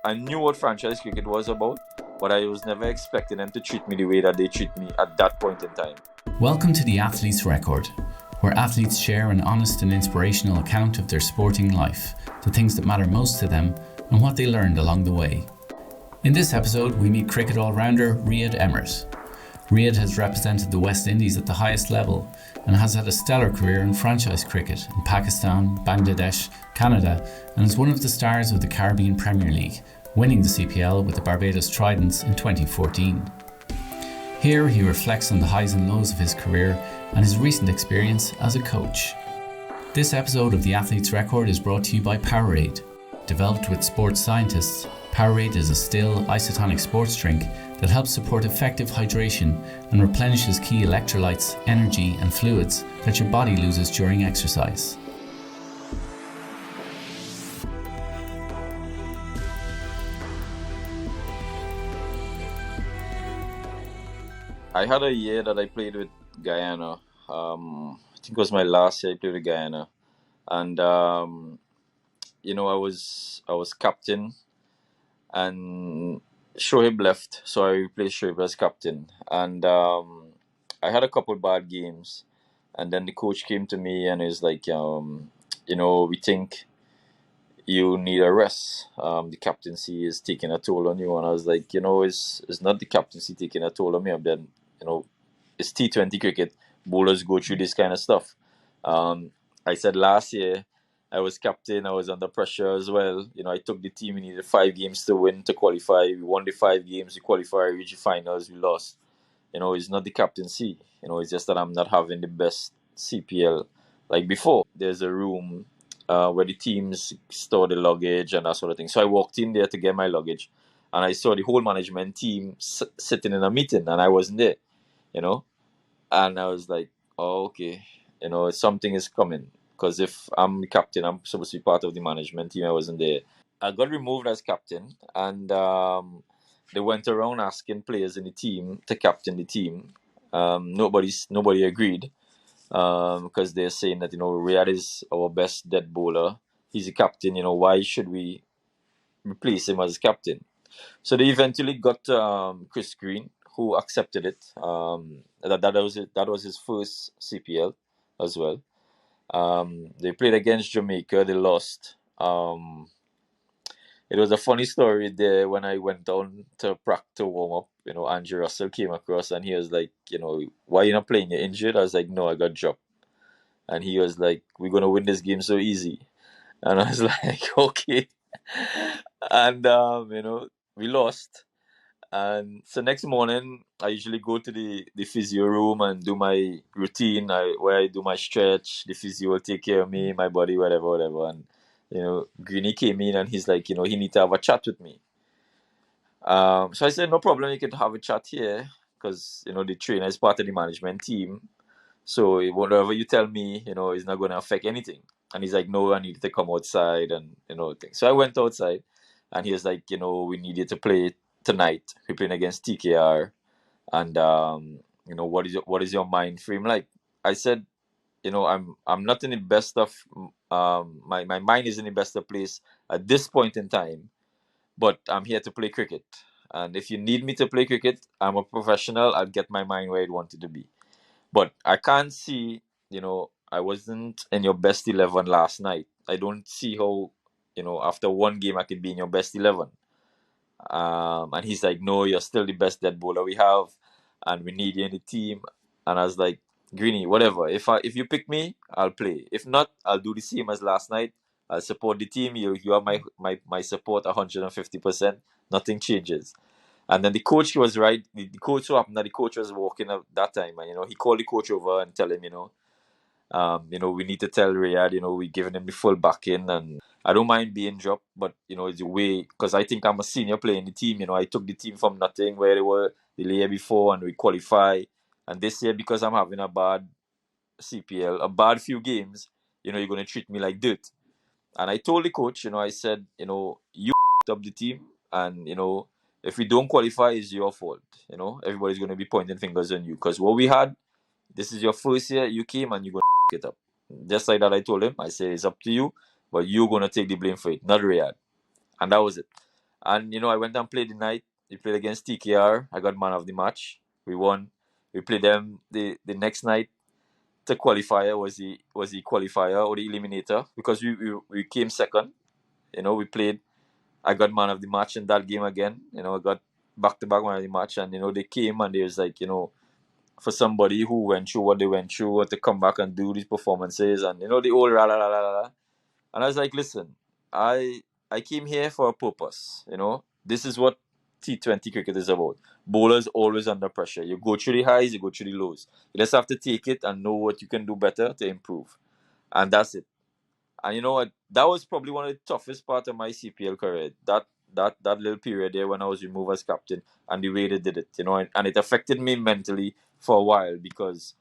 I knew what franchise cricket was about, but I was never expecting them to treat me the way that they treat me at that point in time. Welcome to The Athlete's Record, where athletes share an honest and inspirational account of their sporting life, the things that matter most to them, and what they learned along the way. In this episode, we meet cricket all-rounder Rayad Emrit. Rayad has represented the West Indies at the highest level and has had a stellar career in franchise cricket in Pakistan, Bangladesh, Canada, and is one of the stars of the Caribbean Premier League, winning the CPL with the Barbados Tridents in 2014. Here he reflects on the highs and lows of his career and his recent experience as a coach. This episode of The Athlete's Record is brought to you by Powerade. Developed with sports scientists, Powerade is a still, isotonic sports drink that helps support effective hydration and replenishes key electrolytes, energy and fluids that your body loses during exercise. I had a year that I played with Guyana. I think it was my last year I played with Guyana. And, I was captain, and Shoaib left, so I replaced Shoaib as captain. And I had a couple bad games, and then the coach came to me and is like, we think you need a rest. The captaincy is taking a toll on you. And I was like, it's not the captaincy taking a toll on me. I've been, it's T20 cricket. Bowlers go through this kind of stuff. I said last year I was captain. I was under pressure as well. I took the team. We needed 5 games to win to qualify. We won the 5 games. We qualified, reached the finals. We lost. It's not the captaincy. It's just that I'm not having the best CPL like before. There's a room where the teams store the luggage and that sort of thing. So I walked in there to get my luggage, and I saw the whole management team sitting in a meeting, and I wasn't there. And I was like, oh, okay, something is coming. Because if I'm the captain, I'm supposed to be part of the management team. I wasn't there. I got removed as captain, and they went around asking players in the team to captain the team. Nobody agreed, because they're saying that Rayad is our best dead bowler. He's the captain. Why should we replace him as captain? So they eventually got Chris Green, who accepted it. That was his first CPL as well. They played against Jamaica. They lost. It was a funny story there when I went down to practice warm up. Andrew Russell came across and he was like, why you not playing? You're injured? I was like, no, I got dropped. And he was like, we're gonna win this game so easy. And I was like, okay. And we lost. And so next morning, I usually go to the physio room and do my routine, where I do my stretch. The physio will take care of me, my body, whatever. And, Greeny came in and he's like, he need to have a chat with me. So I said, no problem, you can have a chat here, because, the trainer is part of the management team. So whatever you tell me, is not going to affect anything. And he's like, no, I need to come outside and, things. So I went outside and he was like, we need you to play tonight. We're playing against TKR, and what is your mind frame like? I said, I'm not in the best of my mind is in the best of place at this point in time, but I'm here to play cricket, and if you need me to play cricket, I'm a professional. I'll get my mind where I wanted to be, but I can't see, I wasn't in your best 11 last night. I don't see how, after one game I could be in your best 11. And he's like, no, you're still the best dead bowler we have, and we need you in the team. And I was like, Greeny, whatever. If you pick me, I'll play. If not, I'll do the same as last night. I'll support the team. You have my support 150%. Nothing changes. And then the coach was right. The coach so happened that the coach was walking up that time, and he called the coach over and tell him, we need to tell Rayad, we're giving him the full backing, and I don't mind being dropped, but it's a way, because I think I'm a senior player in the team. I took the team from nothing where they were the year before, and we qualify. And this year, because I'm having a bad CPL, a bad few games, you're going to treat me like dirt. And I told the coach, I said, you up the team, and if we don't qualify, it's your fault. Everybody's going to be pointing fingers on you, because what we had, this is your first year, you came and you're going to it up. Just like that, I told him, I said, it's up to you, but you're going to take the blame for it, not Rayad. And that was it. And I went and played the night. We played against TKR. I got man of the match. We won. We played them the next night. The qualifier was the qualifier or the eliminator because we came second. We played. I got man of the match in that game again. I got back to back man of the match, and they came and they was like, for somebody who went through what they went through, to come back and do these performances, and the old la la la la la. And I was like, listen, I came here for a purpose. This is what T20 cricket is about. Bowlers always under pressure. You go through the highs, you go through the lows. You just have to take it and know what you can do better to improve. And that's it. And you know what? That was probably one of the toughest part of my CPL career. That little period there when I was removed as captain and the way they did it, and it affected me mentally for a while because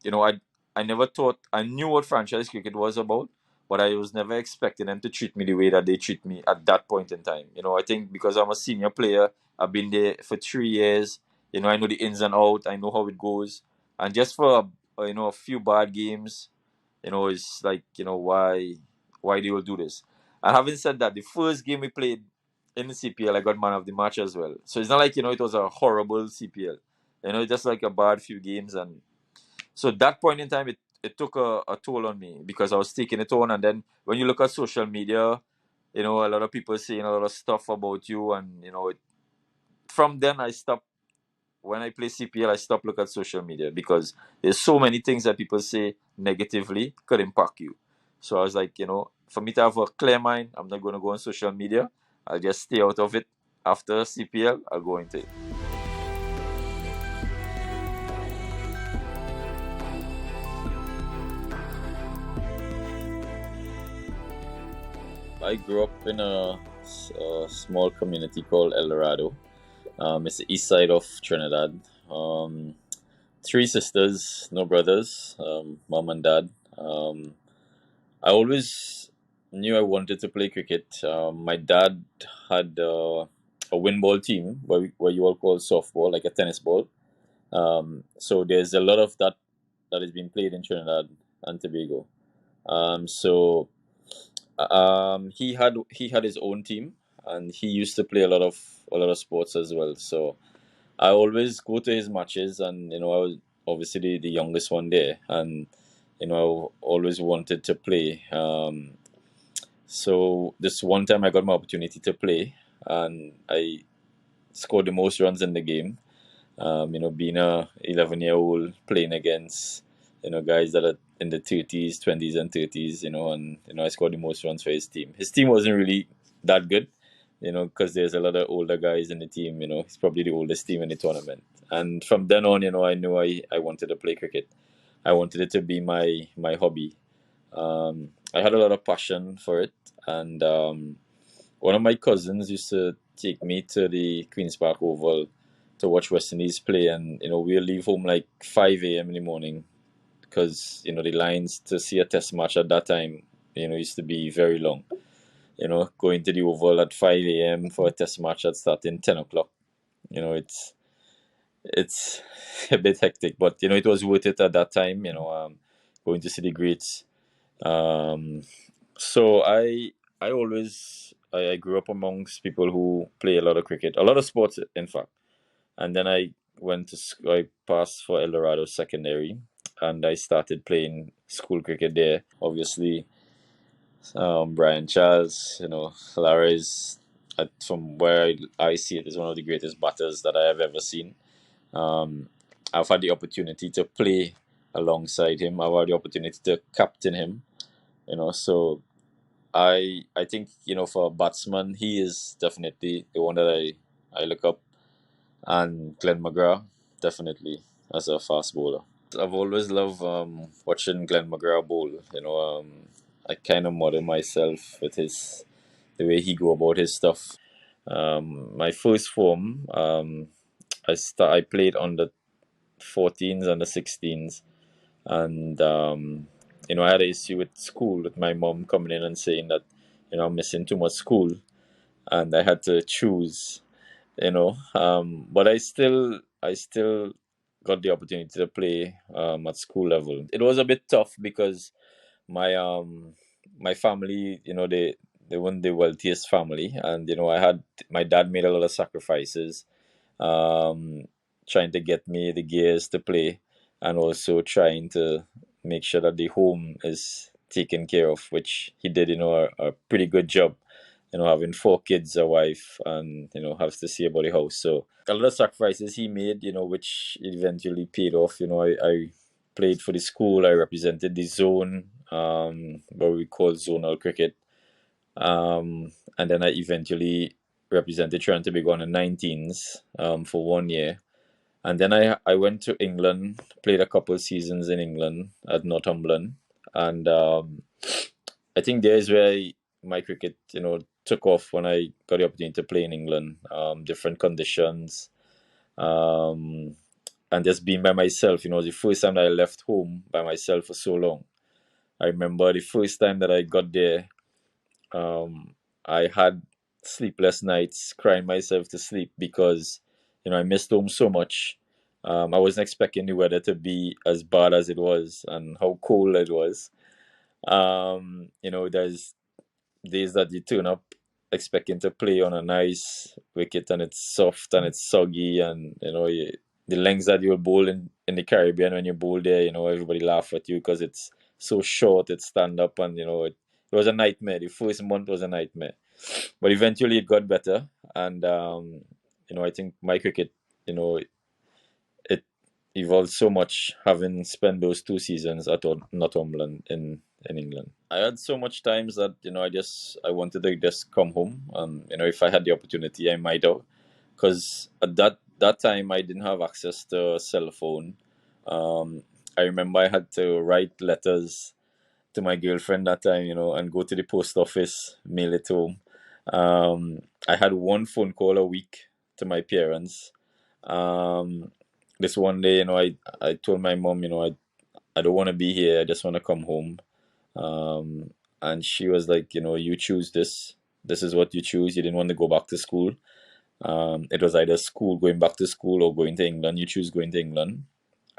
you know, I I never thought I knew what franchise cricket was about, but I was never expecting them to treat me the way that they treat me at that point in time. I think because I'm a senior player, I've been there for 3 years. I know the ins and outs. I know how it goes, and just for a few bad games, it's like why they will do this. And having said that, the first game we played in the CPL, I got man of the match as well. So it's not like it was a horrible CPL. Just like a bad few games, and so that point in time, it took a toll on me because I was taking it on. And then when you look at social media, a lot of people saying a lot of stuff about you. And, from then I stopped, when I play CPL, I stopped looking at social media because there's so many things that people say negatively could impact you. So I was like, for me to have a clear mind, I'm not going to go on social media. I'll just stay out of it. After CPL, I'll go into it. I grew up in a small community called El Dorado. It's the east side of Trinidad. Three sisters, no brothers, mom and dad. I always knew I wanted to play cricket. My dad had a wind ball team where you all call softball, like a tennis ball. So there's a lot of that is being played in Trinidad and Tobago. So he had his own team, and he used to play a lot of sports as well. So I always go to his matches, and I was obviously the youngest one there, and I always wanted to play. So this one time I got my opportunity to play, and I scored the most runs in the game. Being a 11-year-old playing against guys that are in the 30s, 20s, and 30s, and I scored the most runs for his team. His team wasn't really that good, because there's a lot of older guys in the team. He's probably the oldest team in the tournament. And from then on, I knew I wanted to play cricket. I wanted it to be my hobby. I had a lot of passion for it, and one of my cousins used to take me to the Queen's Park Oval to watch West Indies play, and we'll leave home like 5 a.m. in the morning because the lines to see a test match at that time used to be very long. Going to the Oval at 5 a.m. for a test match that starting 10 o'clock. It's a bit hectic, but it was worth it at that time. Going to see the greats. Um, so I grew up amongst people who play a lot of cricket, a lot of sports, in fact. And then I passed for El Dorado Secondary, and I started playing school cricket there. Obviously, Brian Charles, Lara is, from where I see it, is one of the greatest batters that I have ever seen. Um, I've had the opportunity to play alongside him. I've had the opportunity to captain him. So I think for a batsman, he is definitely the one that I look up, and Glenn McGrath definitely as a fast bowler. I've always loved watching Glenn McGrath bowl. I kind of model myself with the way he go about his stuff. My first form, I played on the 14s and the 16s, and I had an issue with school, with my mom coming in and saying that I'm missing too much school, and I had to choose. But I still got the opportunity to play at school level. It was a bit tough because my my family, weren't the wealthiest family, and I had my dad made a lot of sacrifices, um, trying to get me the gears to play, and also trying to make sure that the home is taken care of, which he did, a pretty good job. Having four kids, a wife, and has to see about the house. So a lot of sacrifices he made, which eventually paid off. I played for the school. I represented the zone, what we call zonal cricket. And then I eventually represented Trinidad and Tobago on the 19s for 1 year. And then I went to England, played a couple of seasons in England at Northumberland. And I think there's where my cricket, took off when I got the opportunity to play in England. Different conditions, um, and just being by myself. The first time that I left home by myself for so long. I remember the first time that I got there, I had sleepless nights, crying myself to sleep because I missed home so much. I wasn't expecting the weather to be as bad as it was and how cold it was. There's days that you turn up expecting to play on a nice wicket and it's soft and it's soggy, and the lengths that you'll bowl in the Caribbean, when you bowl there, everybody laugh at you because it's so short, it's stand up, and it was a nightmare. The first month was a nightmare, but eventually it got better. And I think my cricket, it evolved so much having spent those 2 seasons at Northumberland in England. I had so much times that I wanted to just come home, and if I had the opportunity I might have, because at that time I didn't have access to a cell phone. I remember I had to write letters to my girlfriend that time, and go to the post office, mail it home. I had one phone call a week to my parents. Um, this one day, I told my mom, I don't want to be here. I just want to come home. And she was like, you choose this. This is what you choose. You didn't want to go back to school. It was either going back to school, or going to England. You choose going to England.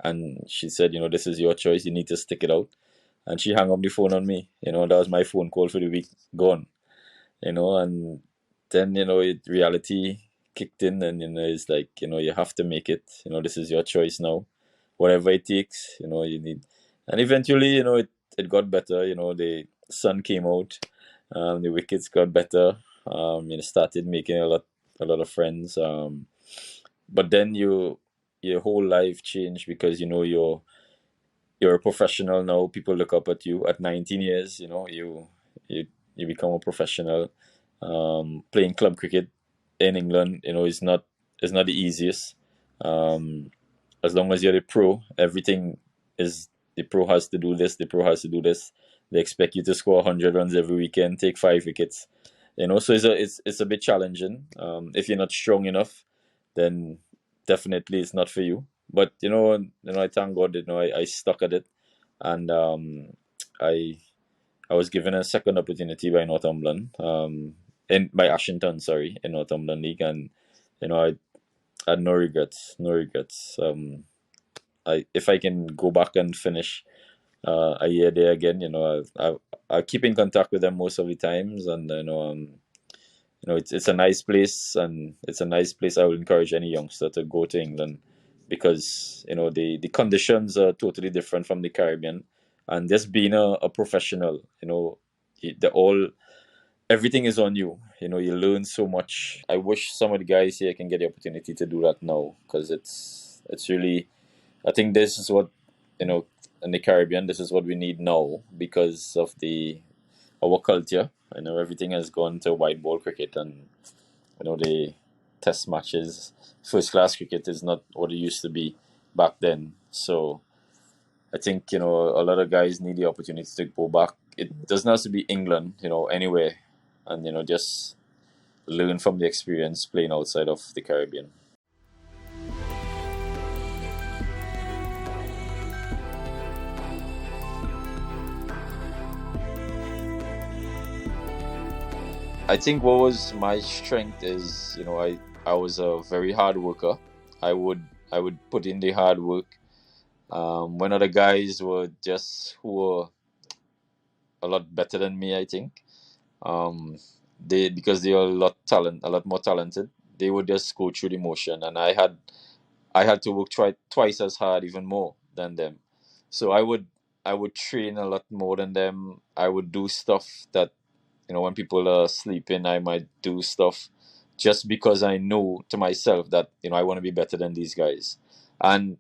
And she said, this is your choice. You need to stick it out. And she hung up the phone on me. That was my phone call for the week gone. And then, reality kicked in, and, it's like, you have to make it. This is your choice now. Whatever it takes, you need. And eventually, it got better. The sun came out, the wickets got better. Started making a lot of friends. But then your whole life changed because you're a professional now. People look up at you at 19 years. You become a professional. Playing club cricket in England, is not the easiest. Um, as long as you're the pro, everything is the pro has to do this. The pro has to do this. They expect you to score 100 runs every weekend, take 5 wickets. So it's a bit challenging. If you're not strong enough, then definitely it's not for you. But I thank God. I stuck at it, and I I was given a second opportunity by Northumberland, in by Ashington, sorry, in Northumberland League, and I had no regrets, no regrets. If I can go back and finish a year there again, I keep in contact with them most of the times, and it's a nice place, and it's a nice place. I would encourage any youngster to go to England because the conditions are totally different from the Caribbean, and just being a professional, the all everything is on you. You learn so much. I wish some of the guys here can get the opportunity to do that now because it's really. I think this is what in the Caribbean. This is what we need now because of our culture. Everything has gone to white ball cricket, and the test matches, first class cricket is not what it used to be back then. So I think a lot of guys need the opportunity to go back. It doesn't have to be England, anywhere, and just learn from the experience playing outside of the Caribbean. I think what was my strength is, I was a very hard worker. I would I would put in the hard work. When other guys were just who were a lot better than me, I think. Um, they because they are a lot more talented. They would just go through the motion, and I had to work twice as hard, even more than them. So I would train a lot more than them. I would do stuff that, when people are sleeping, I might do stuff just because I know to myself that, I want to be better than these guys. And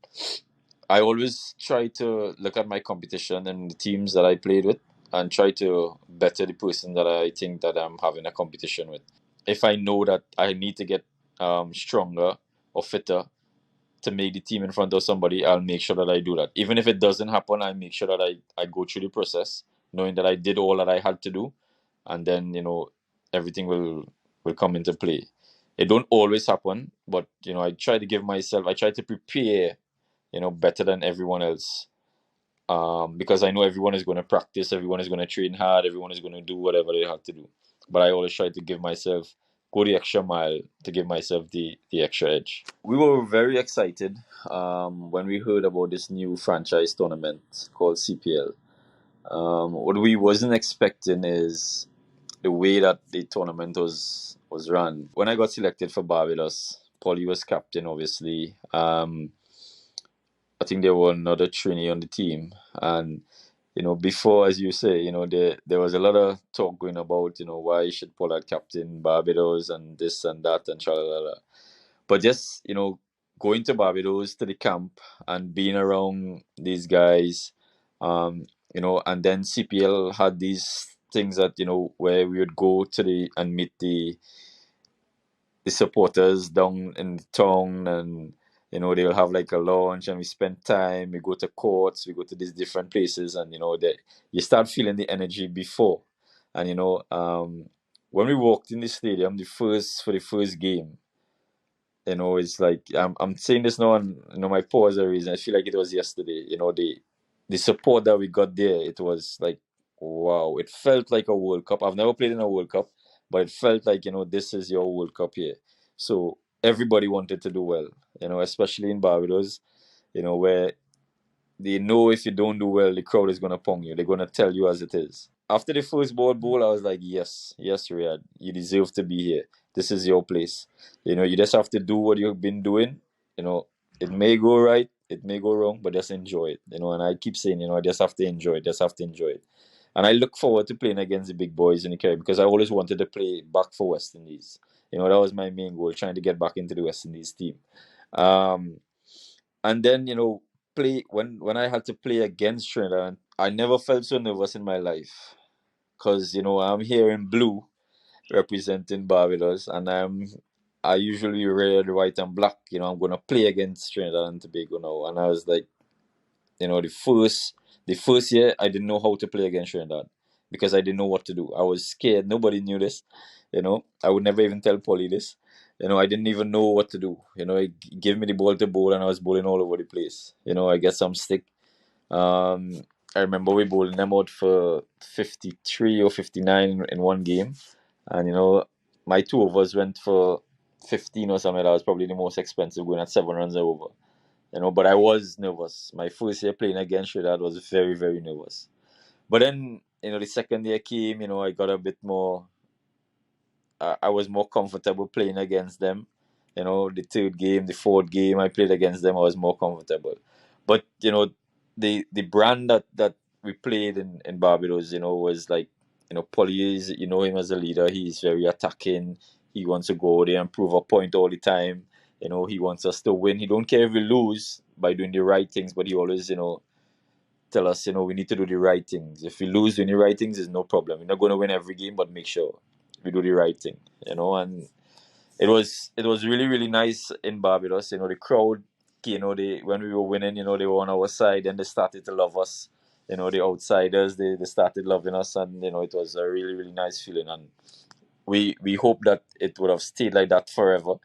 I always try to look at my competition and the teams that I played with and try to better the person that I think that I'm having a competition with. If I know that I need to get stronger or fitter to make the team in front of somebody, I'll make sure that I do that. Even if it doesn't happen, I make sure that I go through the process, knowing that I did all that I had to do, and then everything will come into play. It don't always happen, but I try to prepare, better than everyone else. Because I know everyone is going to practice, everyone is going to train hard, everyone is going to do whatever they have to do. But I always try to go the extra mile to give myself the extra edge. We were very excited when we heard about this new franchise tournament called CPL. What we wasn't expecting is the way that the tournament was run. When I got selected for Barbados, Paulie was captain, obviously. I think there were another trainee on the team, and before, as you say, there was a lot of talk going about, why should Pollard captain Barbados and this and that and shalala. But just going to Barbados to the camp and being around these guys, and then CPL had these things that where we would go to the and meet the supporters down in the town, and they'll have like a lunch and we spend time, we go to courts, we go to these different places, and you start feeling the energy before. And when we walked in the stadium for the first game, it's like I'm saying this now, and my pause a reason. I feel like it was yesterday. The support that we got there, it was like, wow. It felt like a World Cup. I've never played in a World Cup, but it felt like this is your World Cup here. So everybody wanted to do well. Especially in Barbados. Where they know if you don't do well, the crowd is gonna pong you. They're gonna tell you as it is. After the first bowl, I was like, yes, yes, Riyadh, you deserve to be here. This is your place. You just have to do what you've been doing. You know, it may go right, it may go wrong, but just enjoy it. And I keep saying, I just have to enjoy it, just have to enjoy it. And I look forward to playing against the big boys in the Caribbean because I always wanted to play back for West Indies. That was my main goal, trying to get back into the West Indies team. Um, and then play when I had to play against Trinidad, I never felt so nervous in my life because I'm here in blue representing Barbados, and I usually red, white, and black. I'm gonna play against Trinidad and Tobago now, and I was like, the first year I didn't know how to play against Trinidad because I didn't know what to do. I was scared. Nobody knew this. I would never even tell Polly this. I didn't even know what to do. He gave me the ball to bowl, and I was bowling all over the place. I get some stick. Um, I remember we bowling them out for 53 or 59 in one game, and my two overs went for 15 or something. That was probably the most expensive, going at 7 runs over. But I was nervous. My first year playing against Trinidad was very, very nervous. But then, the second year came, I got a bit more, I was more comfortable playing against them. The third game, the fourth game I played against them, I was more comfortable. But, the brand that we played in Barbados, was like, Polly is, him as a leader, he's very attacking. He wants to go there and prove a point all the time. He wants us to win. He don't care if we lose by doing the right things, but he always, tell us, we need to do the right things. If we lose doing the right things, it's no problem. We're not going to win every game, but make sure we do the right thing, and it was really, really nice in Barbados. The crowd, they when we were winning, they were on our side and they started to love us. The outsiders, they started loving us, and it was a really, really nice feeling. And we hope that it would have stayed like that forever.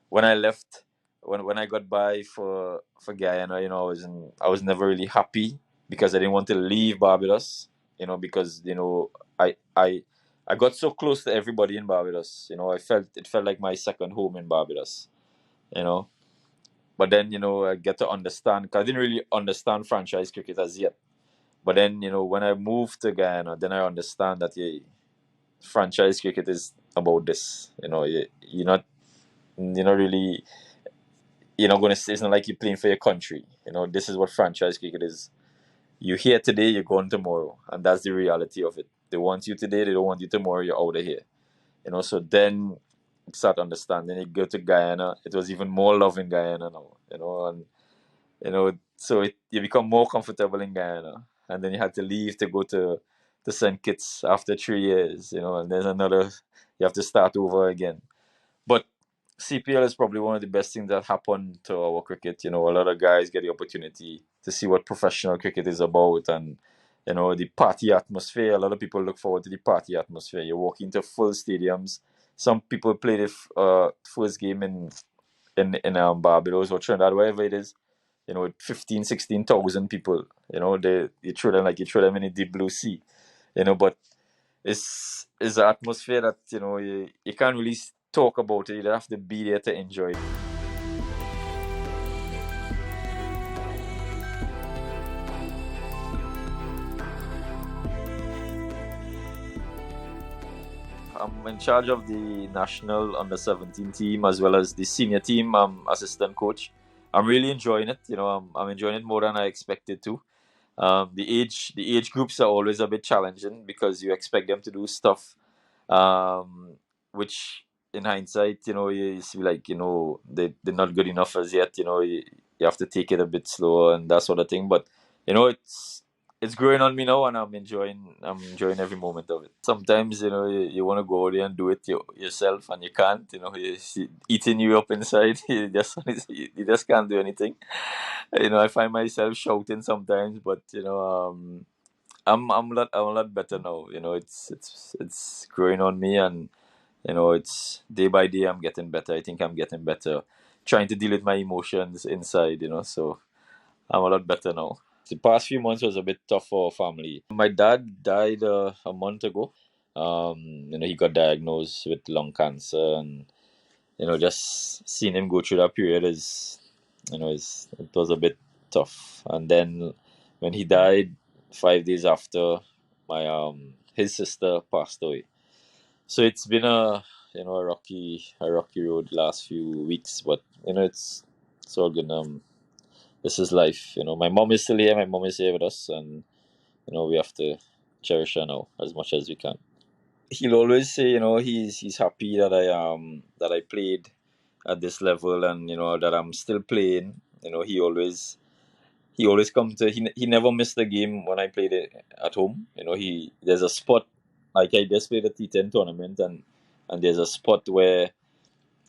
When I left, when I got by for Guyana, I was never really happy because I didn't want to leave Barbados. Because I got so close to everybody in Barbados. It felt like my second home in Barbados. You know, but then I get to understand because I didn't really understand franchise cricket as yet. But then when I moved to Guyana, then I understand that, yeah, franchise cricket is about this. You're not really, you're not going to, it's not like you're playing for your country. This is what franchise cricket is. You're here today, you're gone tomorrow. And that's the reality of it. They want you today, they don't want you tomorrow, you're out of here. So then you start understanding. You go to Guyana, it was even more love in Guyana now, and so you become more comfortable in Guyana. And then you had to leave to go to St. Kitts after 3 years, and there's another, you have to start over again. But CPL is probably one of the best things that happened to our cricket. A lot of guys get the opportunity to see what professional cricket is about, and the party atmosphere. A lot of people look forward to the party atmosphere. You walk into full stadiums. Some people play the first game in Barbados or Trinidad, wherever it is. 15, 16,000 people. You throw them in the deep blue sea. But it's an atmosphere that you can't really talk about it. You have to be there to enjoy it. I'm in charge of the national under-17 team as well as the senior team. I'm assistant coach. I'm really enjoying it. I'm enjoying it more than I expected to. The age groups are always a bit challenging because you expect them to do stuff, which in hindsight, you see like they're not good enough as yet. You have to take it a bit slower and that sort of thing. But it's growing on me now, and I'm enjoying every moment of it. Sometimes you want to go out there and do it yourself, and you can't. It's eating you up inside. You just can't do anything. I find myself shouting sometimes, but I'm a lot better now. It's growing on me, and it's day by day I'm getting better. I think I'm getting better, trying to deal with my emotions inside. So I'm a lot better now. The past few months was a bit tough for our family. My dad died a month ago. He got diagnosed with lung cancer, and just seeing him go through that period it was a bit tough. And then when he died, 5 days after, his sister passed away. So it's been a rocky road the last few weeks, but it's all good. This is life. My mom is still here. My mom is here with us, and we have to cherish her now as much as we can. He'll always say, he's happy that I played at this level, and that I'm still playing. He always come to he never missed a game when I played it at home. There's a spot, like I just played a T10 tournament, and there's a spot where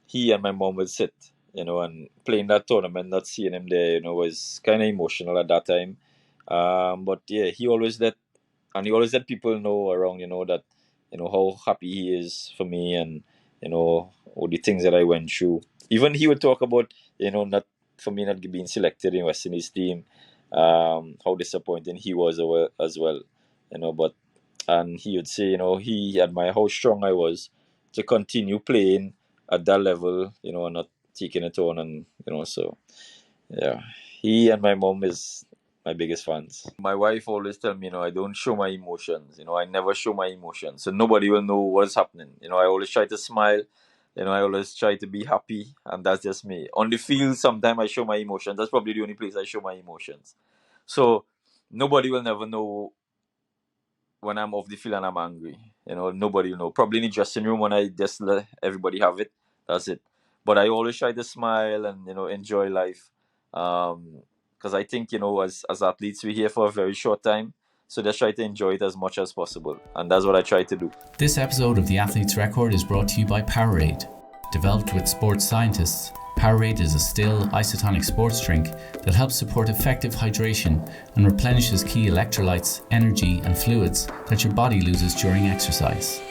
he and my mom would sit, and playing that tournament, not seeing him there, was kind of emotional at that time. But yeah, he always let people know around, that, how happy he is for me, and, all the things that I went through. Even he would talk about, not for me not being selected in West Indies team, how disappointing he was as well, and he would say, he admired how strong I was to continue playing at that level, and not taking it on, and so yeah, he and my mom is my biggest fans. My wife always tell me, I don't show my emotions. I never show my emotions, so nobody will know what's happening. I always try to smile. I always try to be happy, and that's just me. On the field, sometimes I show my emotions. That's probably the only place I show my emotions. So nobody will never know when I'm off the field and I'm angry. Nobody will know. Probably in the dressing room when I just let everybody have it. That's it. But I always try to smile and enjoy life. Because I think as athletes we're here for a very short time. So just try to enjoy it as much as possible. And that's what I try to do. This episode of The Athlete's Record is brought to you by Powerade. Developed with sports scientists, Powerade is a still, isotonic sports drink that helps support effective hydration and replenishes key electrolytes, energy and fluids that your body loses during exercise.